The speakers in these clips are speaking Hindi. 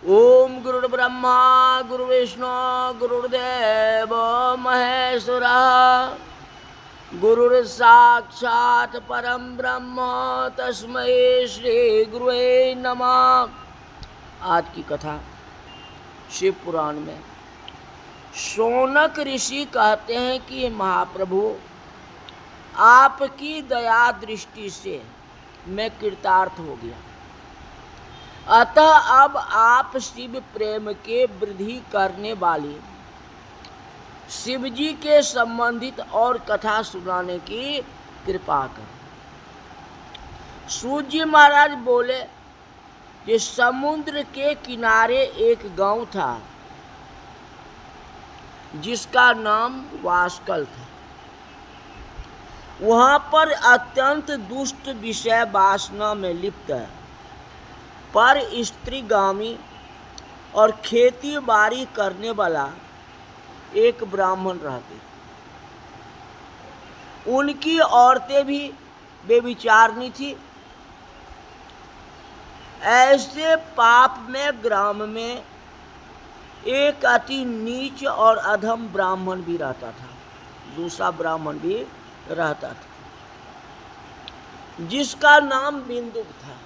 ओम गुरुर्ब्रह्मा गुरुर्विष्णु गुरुर्देव महेश्वरा गुरुर्साक्षात् परम ब्रह्म तस्मै श्री गुरुवे नमः। आज की कथा शिव पुराण में शौनक ऋषि कहते हैं कि महाप्रभु आपकी दया दृष्टि से मैं कृतार्थ हो गया, अतः अब आप शिव प्रेम के वृद्धि करने वाली शिव जी के संबंधित और कथा सुनाने की कृपा करें। सूत जी महाराज बोले कि समुद्र के किनारे एक गांव था जिसका नाम वास्कल था। वहां पर अत्यंत दुष्ट विषय वासना में लिप्त है पर स्त्रीगामी और खेती बाड़ी करने वाला एक ब्राह्मण रहते थे। उनकी औरतें भी बेविचारनी थी। ऐसे पाप में ग्राम में एक अति नीच और अधम ब्राह्मण भी रहता था, दूसरा ब्राह्मण भी रहता था जिसका नाम बिंदुक था।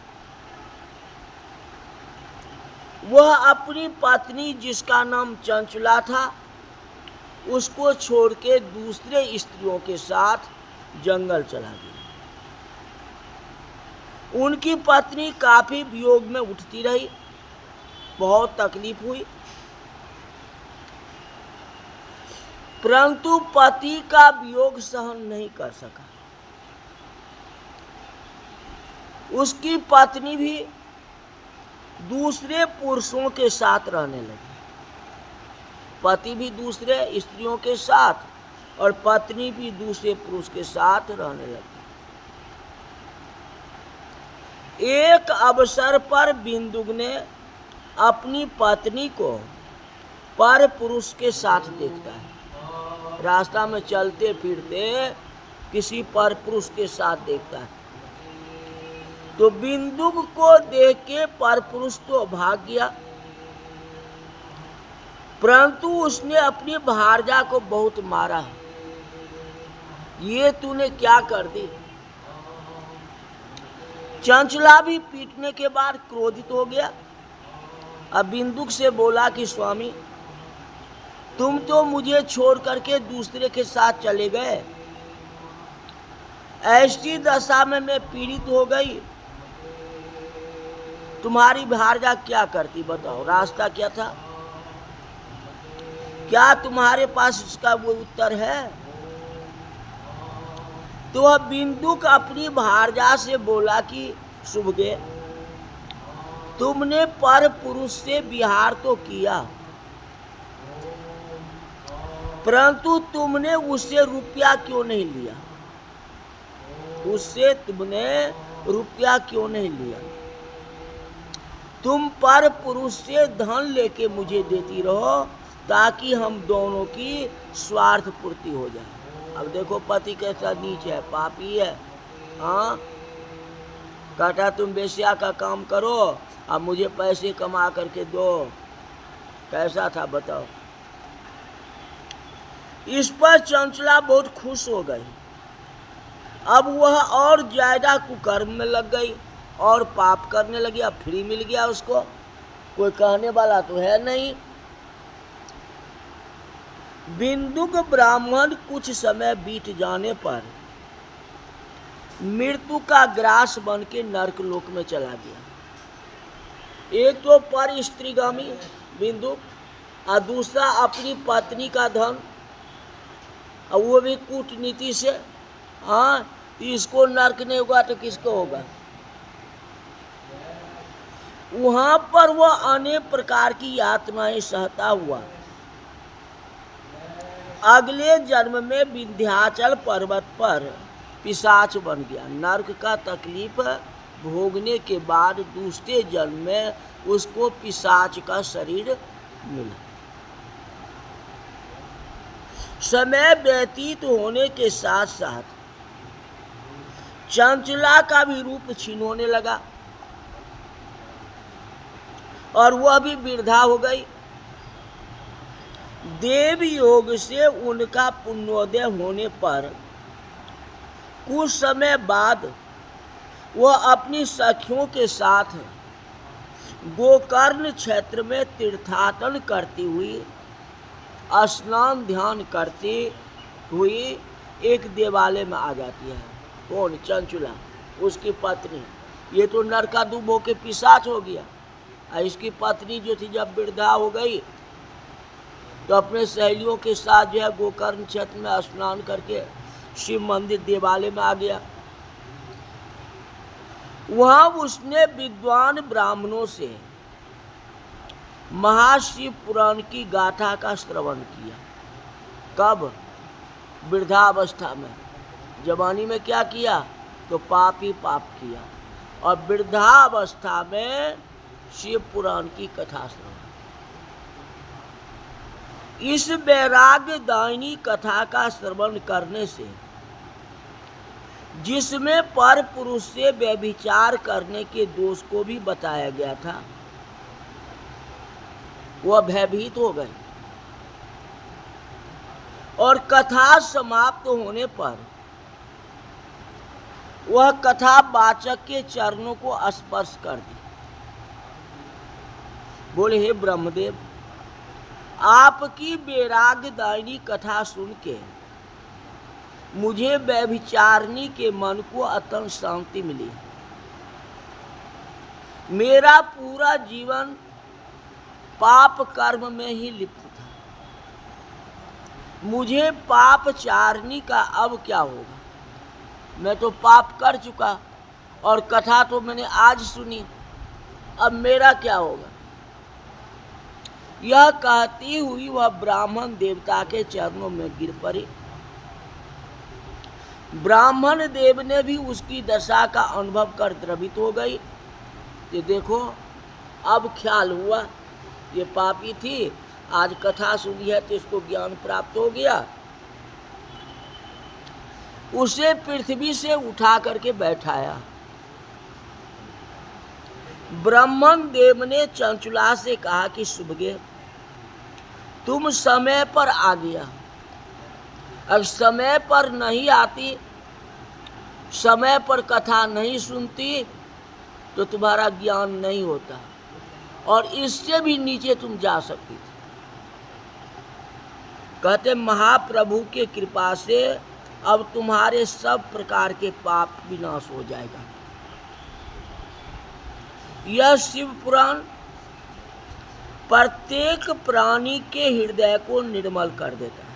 वह अपनी पत्नी जिसका नाम चंचला था उसको छोड़ के दूसरे स्त्रियों के साथ जंगल चला गया। उनकी पत्नी काफी वियोग में उठती रही, बहुत तकलीफ हुई, परंतु पति का वियोग सहन नहीं कर सका। उसकी पत्नी भी दूसरे पुरुषों के साथ रहने लगी। पति भी दूसरे स्त्रियों के साथ और पत्नी भी दूसरे पुरुष के साथ रहने लगी। एक अवसर पर बिंदुक ने अपनी पत्नी को पर पुरुष के साथ देखता है। रास्ता में चलते फिरते किसी पर पुरुष के साथ देखता है तो बिंदुक को देख के पर पुरुष तो भाग गया, परंतु उसने अपनी भारजा को बहुत मारा। ये तूने क्या कर दी? चंचला भी पीटने के बाद क्रोधित हो गया। अब बिंदुक से बोला कि स्वामी, तुम तो मुझे छोड़ करके दूसरे के साथ चले गए। ऐसी दशा में मैं पीड़ित हो गई। तुम्हारी भारजा क्या करती बताओ? रास्ता क्या था? क्या तुम्हारे पास इसका वो उत्तर है? तो वह बिंदुक अपनी भारजा से बोला कि शुभगे, तुमने पर पुरुष से विहार तो किया, परंतु तुमने उससे रुपया क्यों नहीं लिया? उससे तुमने रुपया क्यों नहीं लिया? तुम पर पुरुष से धन लेके मुझे देती रहो ताकि हम दोनों की स्वार्थ पूर्ति हो जाए। अब देखो पति कैसा नीच है, पापी है। हाँ, कहता तुम वेश्या का काम करो अब मुझे पैसे कमा करके दो। कैसा था बताओ? इस पर चंचला बहुत खुश हो गई। अब वह और ज्यादा कुकर्म में लग गई और पाप करने लगी। अब फ्री मिल गया उसको, कोई कहने वाला तो है नहीं। बिंदुक ब्राह्मण कुछ समय बीत जाने पर मृत्यु का ग्रास बन के नरक लोक में चला गया। एक तो पर स्त्रीगामी बिंदुक और दूसरा अपनी पत्नी का धन, और वो भी कूटनीति से। हाँ, इसको नरक नहीं होगा तो किसको होगा? वहां पर वह अनेक प्रकार की यातनाएं सहता हुआ अगले जन्म में विंध्याचल पर्वत पर पिशाच बन गया। नरक का तकलीफ भोगने के बाद दूसरे जन्म में उसको पिशाच का शरीर मिला। समय व्यतीत होने के साथ साथ चंचला का भी रूप क्षीण होने लगा। और वह भी वृद्धा हो गई। देव योग से उनका पुण्योदय होने पर कुछ समय बाद वह अपनी सखियों के साथ गोकर्ण क्षेत्र में तीर्थाटन करती हुई, स्नान ध्यान करती हुई एक देवालय में आ जाती है। कौन? चंचुला, उसकी पत्नी। ये तो नरकादुब होके पिशाच हो गया। इसकी पत्नी जो थी जब वृद्धा हो गई तो अपने सहेलियों के साथ जो है गोकर्ण क्षेत्र में स्नान करके शिव मंदिर देवालय में आ गया। वहां उसने विद्वान ब्राह्मणों से महाशिव पुराण की गाथा का श्रवण किया। कब? वृद्धावस्था में। जवानी में क्या किया? तो पाप ही पाप किया। और वृद्धावस्था में शिव पुराण की कथा श्रवण। इस वैराग्य दायिनी कथा का श्रवण करने से, जिसमें पर पुरुष से व्यभिचार करने के दोष को भी बताया गया था, वह भयभीत हो गए और कथा समाप्त होने पर वह कथा वाचक के चरणों को स्पर्श कर दी। बोले, हे ब्रह्मदेव, आपकी वैराग्य दायिनी कथा सुन के मुझे व्यभिचारिणी के मन को अत्यंत शांति मिली। मेरा पूरा जीवन पाप कर्म में ही लिप्त था। मुझे पापचारिणी का अब क्या होगा? मैं तो पाप कर चुका और कथा तो मैंने आज सुनी, अब मेरा क्या होगा? यह कहती हुई वह ब्राह्मण देवता के चरणों में गिर पड़ी। ब्राह्मण देव ने भी उसकी दशा का अनुभव कर द्रवित हो गई कि देखो, अब ख्याल हुआ, ये पापी थी, आज कथा सुनी है तो इसको ज्ञान प्राप्त हो गया। उसे पृथ्वी से उठा करके बैठाया। ब्राह्मण देव ने चंचुला से कहा कि सुभगे, तुम समय पर आ गया। अगर समय पर नहीं आती, समय पर कथा नहीं सुनती, तो तुम्हारा ज्ञान नहीं होता और इससे भी नीचे तुम जा सकती थी। कहते, महाप्रभु के कृपा से अब तुम्हारे सब प्रकार के पाप विनाश हो जाएगा। यह शिव पुराण प्रत्येक प्राणी के हृदय को निर्मल कर देता है।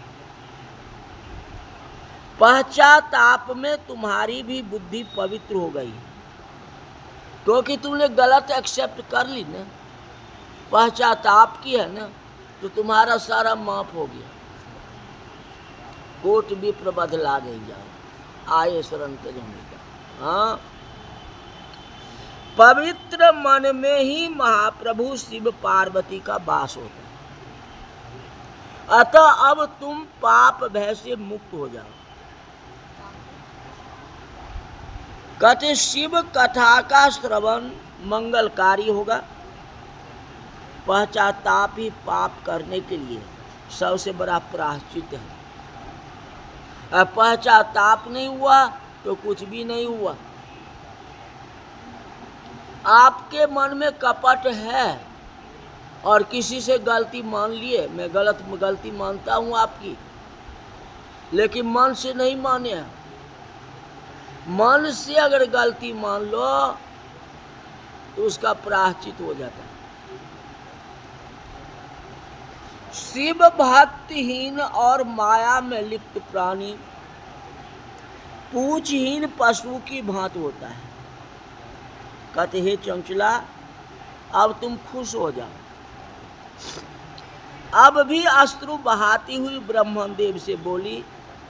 पश्चाताप में तुम्हारी भी बुद्धि पवित्र हो गई, क्योंकि तुमने गलत एक्सेप्ट कर ली ना, पश्चाताप की है ना, तो तुम्हारा सारा माफ हो गया। कोट विप्र बदला गई जाओ, आए शरण के जमीन। हाँ, पवित्र मन में ही महाप्रभु शिव पार्वती का वास होता है। अतः अब तुम पाप भय से मुक्त हो जाओ। कहते, शिव कथा का श्रवण मंगलकारी होगा। पश्चाताप ही पाप करने के लिए सबसे बड़ा प्रायश्चित है। पश्चाताप नहीं हुआ तो कुछ भी नहीं हुआ। आपके मन में कपट है और किसी से गलती मान लिए, मैं गलती मानता हूं आपकी, लेकिन मन से नहीं माने। मन से अगर गलती मान लो तो उसका प्रायश्चित हो जाता है। शिव भक्तिहीन और माया में लिप्त प्राणी पूछहीन पशु की भांति होता है। कहते, हे चंचला, अब तुम खुश हो जाओ। अब भी अश्रु बहाती हुई ब्रह्मदेव से बोली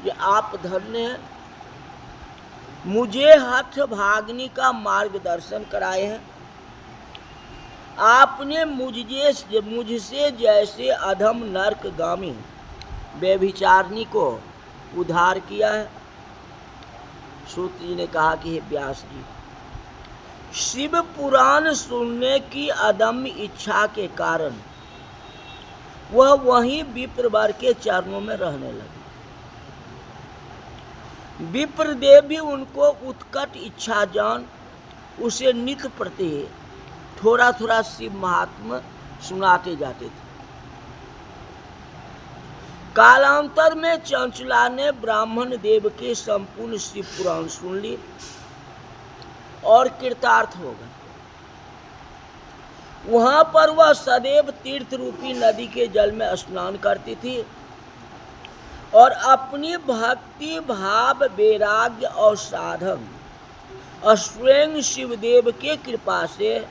कि आप धन्य हैं, मुझे हठ भागनी का मार्गदर्शन कराए हैं। आपने मुझसे जैसे अधम नरकगामी व्यभिचारिणी को उद्धार किया है। सूत जी ने कहा कि हे व्यास जी, शिव पुराण सुनने की अदम्य इच्छा के कारण वह वहीं विप्रवर के चरणों में रहने लगे। विप्रदेव भी उनको उत्कट इच्छा जान उसे नित्य प्रति थोड़ा थोड़ा शिव महात्म्य सुनाते जाते थे। कालांतर में चंचला ने ब्राह्मण देव के संपूर्ण शिव पुराण सुन ली और कृतार्थ हो गए। वहां पर वह सदैव तीर्थ रूपी नदी के जल में स्नान करती थी और अपनी भक्ति भाव वैराग्य और साधन और स्वयं शिवदेव के कृपा से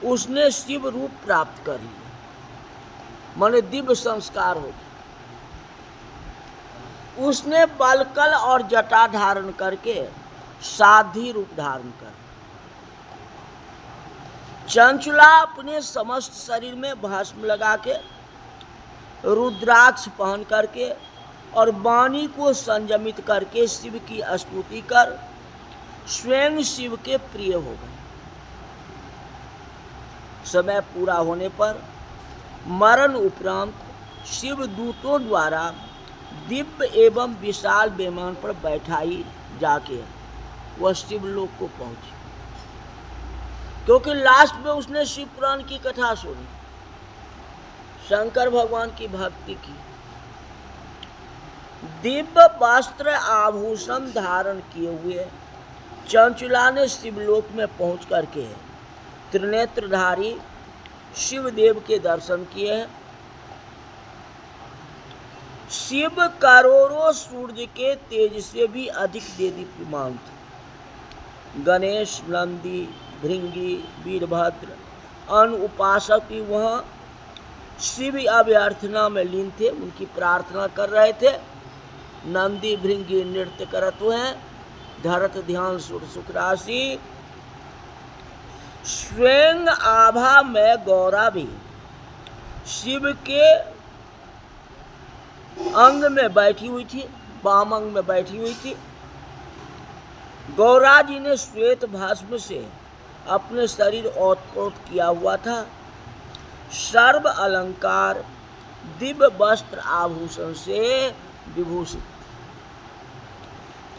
उसने शिव रूप प्राप्त कर लिया, माने दिव्य संस्कार हो गया। उसने बलकल और जटा धारण करके साध्वी रूप धारण कर चंचला अपने समस्त शरीर में भस्म लगा के रुद्राक्ष पहन करके और वाणी को संयमित करके शिव की स्तुति कर स्वयं शिव के प्रिय हो गए। समय पूरा होने पर मरण उपरांत शिव दूतों द्वारा दिव्य एवं विशाल विमान पर बैठाई जाके वह शिवलोक को पहुंची, क्योंकि लास्ट में उसने शिव पुराण की कथा सुनी, शंकर भगवान की भक्ति की। दिव्य वस्त्र आभूषण धारण किए हुए चंचला ने शिवलोक में पहुंच करके त्रिनेत्रधारी शिवदेव के दर्शन किए। शिव करोड़ों सूर्य के तेज से भी अधिक देदीप्यमान थे। गणेश, नंदी, भृंगी, वीरभद्र अन्य उपासक भी वहां शिव अभ्यर्थना में लीन थे, उनकी प्रार्थना कर रहे थे। नंदी भृंगी नृत्य करत हुए धरत ध्यान सुर सुख राशि। स्वयं आभा में गौरा भी शिव के अंग में बैठी हुई थी, वाम अंग में बैठी हुई थी। गौरा जी ने श्वेत भस्म से अपने शरीर ओतप्रोत किया हुआ था। सर्व अलंकार दिव्य वस्त्र आभूषण से विभूषित।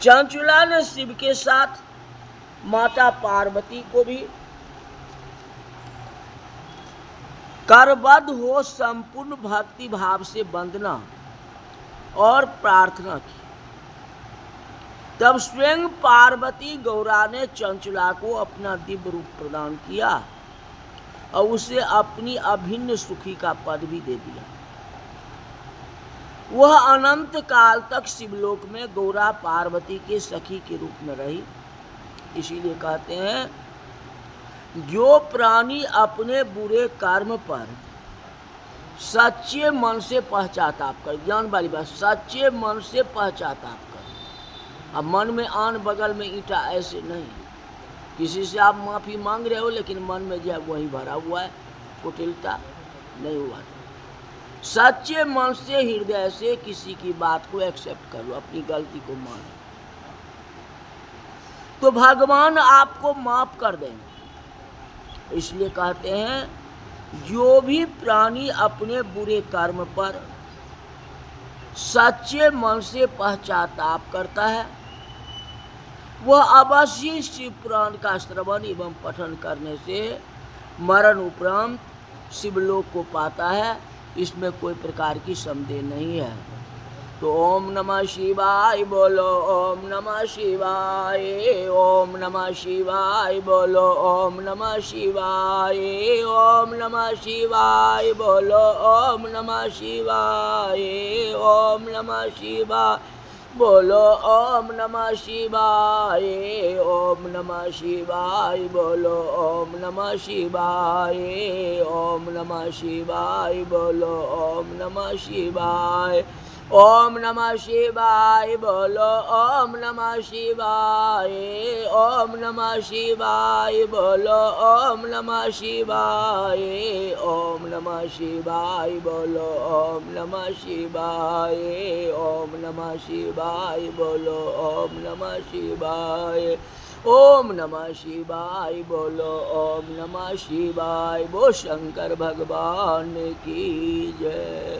चंचला ने शिव के साथ माता पार्वती को भी करबद्ध हो संपूर्ण भक्ति भाव से वंदना और प्रार्थना की। तब स्वयं पार्वती गौरा ने चंचला को अपना दिव्य रूप प्रदान किया और उसे अपनी अभिन्न सुखी का पद भी दे दिया। वह अनंत काल तक शिवलोक में गौरा पार्वती के सखी के रूप में रही। इसीलिए कहते हैं, जो प्राणी अपने बुरे कर्म पर सच्चे मन से पश्चाताप कर, ज्ञान वाली बात, सच्चे मन से पश्चाताप कर। अब मन में आन बगल में ईंटा ऐसे नहीं, किसी से आप माफ़ी मांग रहे हो लेकिन मन में जो है वही भरा हुआ है, कुटिलता नहीं हुआ। सच्चे मन से हृदय से किसी की बात को एक्सेप्ट कर लो, अपनी गलती को मान, तो भगवान आपको माफ कर देंगे। इसलिए कहते हैं, जो भी प्राणी अपने बुरे कर्म पर सच्चे मन से पश्चाताप करता है, वह अवश्य शिव पुराण का श्रवण एवं पठन करने से मरण उपरांत शिवलोक को पाता है। इसमें कोई प्रकार की संदेह नहीं है। तो ओम नमः शिवाय बोलो, ओम नमः शिवाय, ओम नमः शिवाय बोलो, ओम नमः शिवाय, ओम नमः शिवाय बोलो, ओम नमः शिवाय, ओम नमः शिवाय बोलो, ओम नमः शिवाय, ओम नमः शिवाय बोलो, ओम नमः शिवाय, ओम नमः शिवाय बोलो, ओम नमः शिवाय, ओम नमः शिवाय बोलो, ओम नमः शिवाय, ओम नमः शिवाय बोलो, ओम नमः शिवाय, ओम नमः शिवाय बोलो, ओम नमः शिवाय, ओम नमः शिवाय बोलो, ओम नमः शिवाय, ओम नमः शिवाय बोलो, ओम नमः शिवाय, वो शंकर भगवान की जय।